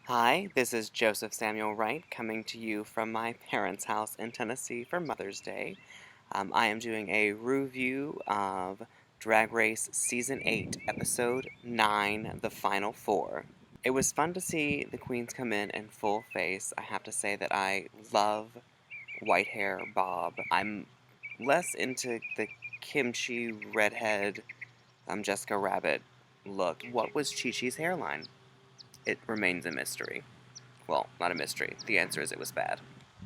Hi, this is Joseph Samuel Wright coming to you from my parents' house in Tennessee for Mother's Day. I am doing a review of Drag Race Season 8, Episode 9, The Final Four. It was fun to see the queens come in full face. I have to say that I love white hair Bob. I'm less into the kimchi redhead Jessica Rabbit look. What was Chi Chi's hairline? It remains a mystery. Well, not a mystery. The answer is it was bad.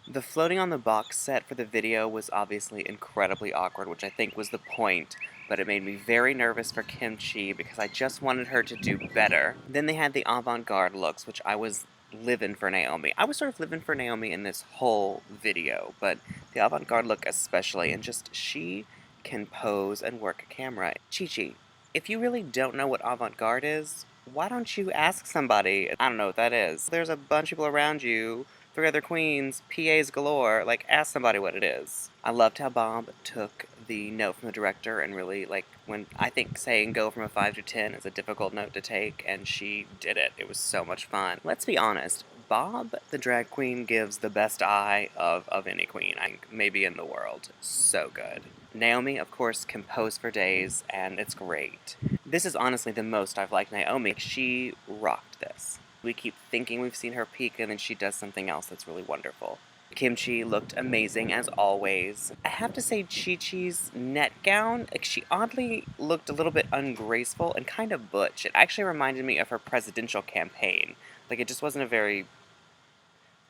The floating on the box set for the video was obviously incredibly awkward, which I think was the point, but it made me very nervous for Kim Chi because I just wanted her to do better. Then they had the avant-garde looks, which I was living for Naomi. I was sort of living for Naomi in this whole video, but the avant-garde look especially, and just she can pose and work a camera. Chi-Chi, if you really don't know what avant-garde is, why don't you ask somebody? I don't know what that is. There's a bunch of people around you, 3 other queens, PAs galore, like, ask somebody what it is. I loved how Bob took the note from the director and really, like, when I think saying go from a 5 to 10 is a difficult note to take, and she did it. It was so much fun. Let's be honest, Bob, the drag queen, gives the best eye of any queen, I think, maybe in the world. So good. Naomi, of course, can pose for days, and it's great. This is honestly the most I've liked Naomi. She rocked this. We keep thinking we've seen her peak, and then she does something else that's really wonderful. Kimchi looked amazing, as always. I have to say, Chi-Chi's net gown, like, she oddly looked a little bit ungraceful and kind of butch. It actually reminded me of her presidential campaign. Like, it just wasn't a very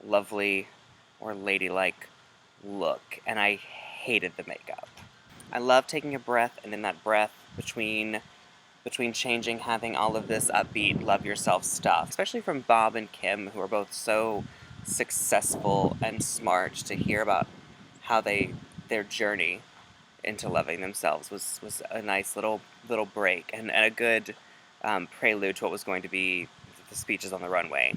lovely or ladylike look, and I hated the makeup. I love taking a breath, and in that breath between changing, having all of this upbeat, love yourself stuff, especially from Bob and Kim, who are both so successful and smart, to hear about how their journey into loving themselves was a nice little break and a good prelude to what was going to be the speeches on the runway.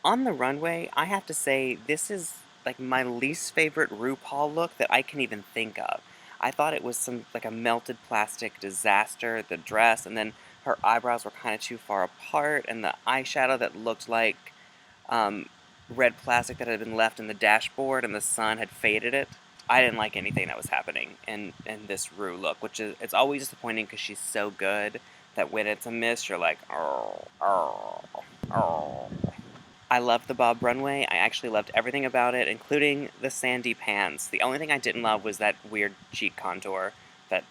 On the runway, I have to say, this is like my least favorite RuPaul look that I can even think of. I thought it was like a melted plastic disaster, the dress, and then her eyebrows were kind of too far apart, and the eyeshadow that looked like red plastic that had been left in the dashboard and the sun had faded it. I didn't like anything that was happening in this Ru look, which is, it's always disappointing because she's so good that when it's a miss, you're like, oh, oh, oh. I loved the Bob runway. I actually loved everything about it, including the sandy pants. The only thing I didn't love was that weird cheek contour that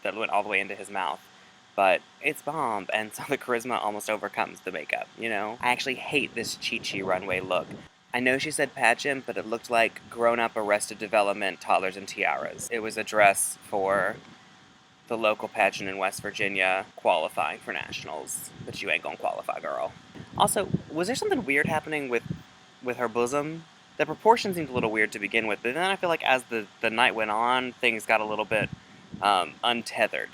went all the way into his mouth. But it's Bob, and so the charisma almost overcomes the makeup, you know? I actually hate this Chi-Chi runway look. I know she said pageant, but it looked like grown-up Arrested Development toddlers and tiaras. It was a dress for the local pageant in West Virginia qualifying for nationals, but you ain't gonna qualify, girl. Also, was there something weird happening with her bosom? The proportion seemed a little weird to begin with, but then I feel like as the night went on, things got a little bit untethered.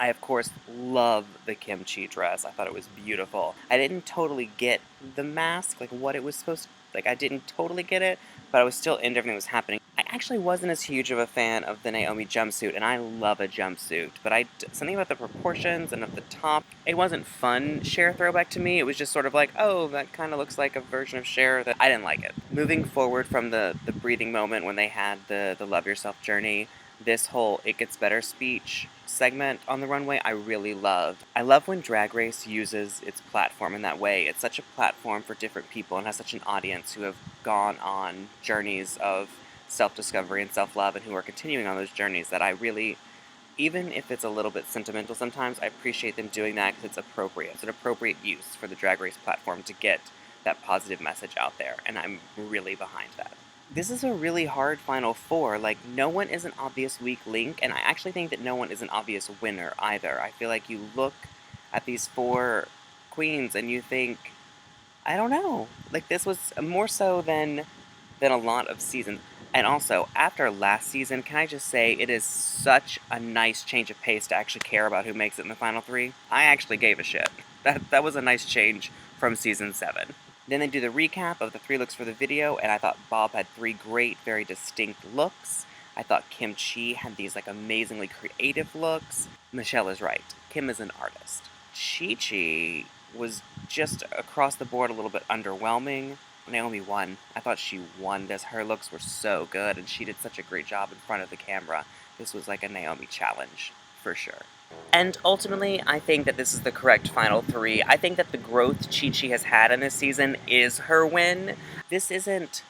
I, of course, love the kimchi dress. I thought it was beautiful. I didn't totally get the mask, like what it was supposed to, like I didn't totally get it, but I was still into everything that was happening. I actually wasn't as huge of a fan of the Naomi jumpsuit, and I love a jumpsuit, but something about the proportions and of the top, it wasn't fun Cher throwback to me. It was just sort of like, oh, that kind of looks like a version of Cher that I didn't like it. Moving forward from the breathing moment when they had the love yourself journey, this whole It Gets Better speech segment on the runway I really loved. I love when Drag Race uses its platform in that way. It's such a platform for different people and has such an audience who have gone on journeys of self-discovery and self-love and who are continuing on those journeys that I really, even if it's a little bit sentimental sometimes, I appreciate them doing that because it's appropriate. It's an appropriate use for the Drag Race platform to get that positive message out there, and I'm really behind that. This is a really hard Final Four. Like, no one is an obvious weak link, and I actually think that no one is an obvious winner either. I feel like you look at these 4 queens and you think, I don't know. Like, this was more so than a lot of seasons. And also, after last season, can I just say it is such a nice change of pace to actually care about who makes it in the final 3? I actually gave a shit. That was a nice change from season 7. Then they do the recap of the 3 looks for the video, and I thought Bob had 3 great, very distinct looks. I thought Kim Chi had these, like, amazingly creative looks. Michelle is right. Kim is an artist. Chi Chi was just across the board a little bit underwhelming. Naomi won. I thought she won this. Her looks were so good, and she did such a great job in front of the camera. This was like a Naomi challenge, for sure. And ultimately, I think that this is the correct final three. I think that the growth Chi-Chi has had in this season is her win. This isn't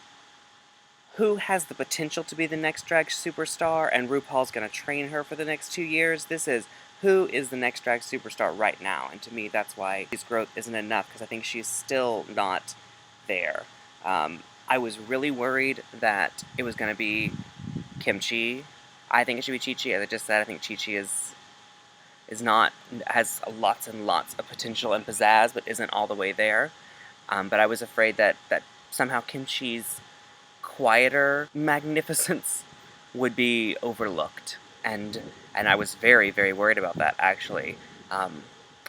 who has the potential to be the next drag superstar, and RuPaul's gonna train her for the next 2 years. This is who is the next drag superstar right now, and to me, that's why his growth isn't enough, because I think she's still not there. I was really worried that it was gonna be Kimchi. I think it should be Chi-Chi. As I just said, I think Chi-Chi is not, has lots and lots of potential and pizzazz, but isn't all the way there. But I was afraid that somehow Kimchi's quieter magnificence would be overlooked, and I was very, very worried about that, actually. And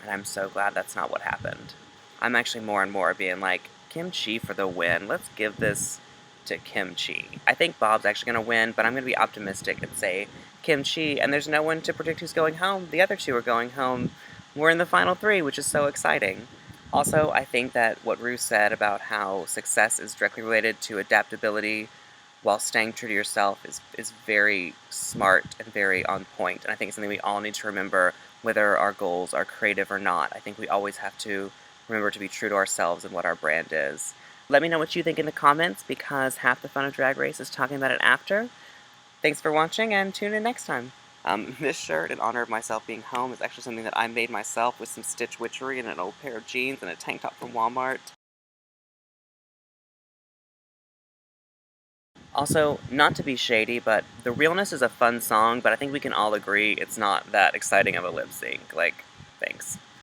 I'm so glad that's not what happened. I'm actually more and more being like, Kimchi for the win. Let's give this to Kimchi. I think Bob's actually going to win, but I'm going to be optimistic and say Kimchi, and there's no one to predict who's going home. The other two are going home. We're in the final three, which is so exciting. Also, I think that what Rue said about how success is directly related to adaptability while staying true to yourself is very smart and very on point. And I think it's something we all need to remember, whether our goals are creative or not. I think we always have to remember to be true to ourselves and what our brand is. Let me know what you think in the comments, because half the fun of Drag Race is talking about it after. Thanks for watching, and tune in next time. This shirt, in honor of myself being home, is actually something that I made myself with some stitch witchery and an old pair of jeans and a tank top from Walmart. Also, not to be shady, but The Realness is a fun song, but I think we can all agree it's not that exciting of a lip sync. Like, thanks.